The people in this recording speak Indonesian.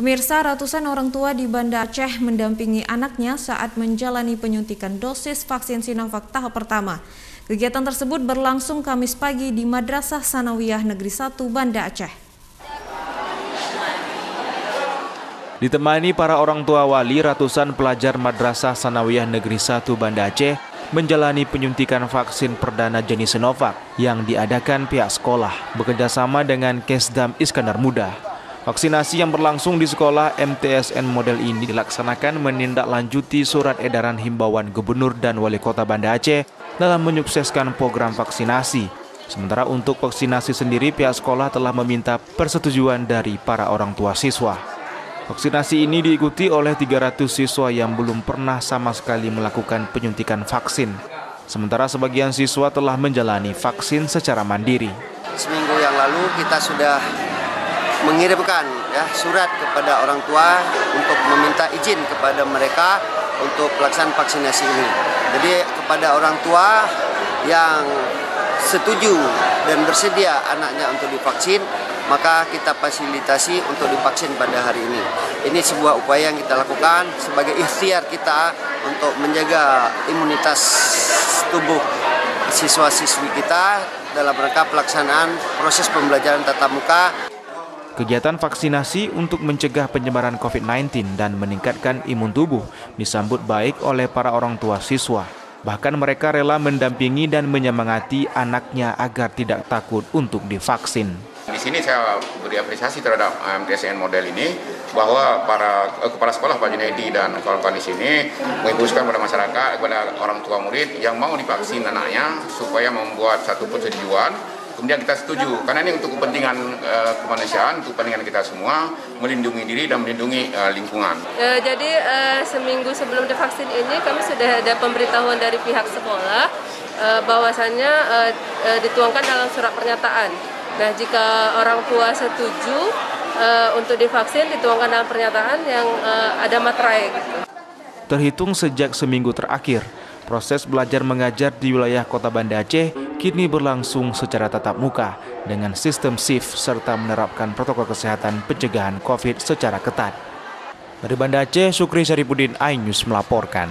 Pemirsa, ratusan orang tua di Banda Aceh mendampingi anaknya saat menjalani penyuntikan dosis vaksin Sinovac tahap pertama. Kegiatan tersebut berlangsung Kamis pagi di Madrasah Sanawiyah Negeri 1 Banda Aceh. Ditemani para orang tua wali, ratusan pelajar Madrasah Sanawiyah Negeri 1 Banda Aceh menjalani penyuntikan vaksin perdana jenis Sinovac yang diadakan pihak sekolah bekerjasama dengan Kesdam Iskandar Muda. Vaksinasi yang berlangsung di sekolah MTSN model ini dilaksanakan menindaklanjuti surat edaran himbauan Gubernur dan Wali Kota Banda Aceh dalam menyukseskan program vaksinasi. Sementara untuk vaksinasi sendiri, pihak sekolah telah meminta persetujuan dari para orang tua siswa. Vaksinasi ini diikuti oleh 300 siswa yang belum pernah sama sekali melakukan penyuntikan vaksin. Sementara sebagian siswa telah menjalani vaksin secara mandiri. Seminggu yang lalu kita sudah mengirimkan surat kepada orang tua untuk meminta izin kepada mereka untuk pelaksanaan vaksinasi ini. Jadi kepada orang tua yang setuju dan bersedia anaknya untuk divaksin, maka kita fasilitasi untuk divaksin pada hari ini. Ini sebuah upaya yang kita lakukan sebagai ikhtiar kita untuk menjaga imunitas tubuh siswa-siswi kita dalam rangka pelaksanaan proses pembelajaran tatap muka. Kegiatan vaksinasi untuk mencegah penyebaran COVID-19 dan meningkatkan imun tubuh disambut baik oleh para orang tua siswa. Bahkan mereka rela mendampingi dan menyemangati anaknya agar tidak takut untuk divaksin. Di sini saya beri apresiasi terhadap MTSN model ini bahwa para kepala sekolah Pak Junaidi dan kawan-kawan di sini mengimbaukan kepada masyarakat, kepada orang tua murid yang mau divaksin anaknya supaya membuat satu persetujuan. Kemudian kita setuju, karena ini untuk kepentingan kemanusiaan, untuk kepentingan kita semua, melindungi diri dan melindungi lingkungan. Jadi seminggu sebelum divaksin ini kami sudah ada pemberitahuan dari pihak sekolah bahwasannya dituangkan dalam surat pernyataan. Nah, jika orang tua setuju untuk divaksin, dituangkan dalam pernyataan yang ada materai. Terhitung sejak seminggu terakhir, proses belajar mengajar di wilayah Kota Banda Aceh kini berlangsung secara tatap muka dengan sistem shift serta menerapkan protokol kesehatan pencegahan COVID secara ketat. Dari Banda Aceh, Sukri Syarifuddin, iNews melaporkan.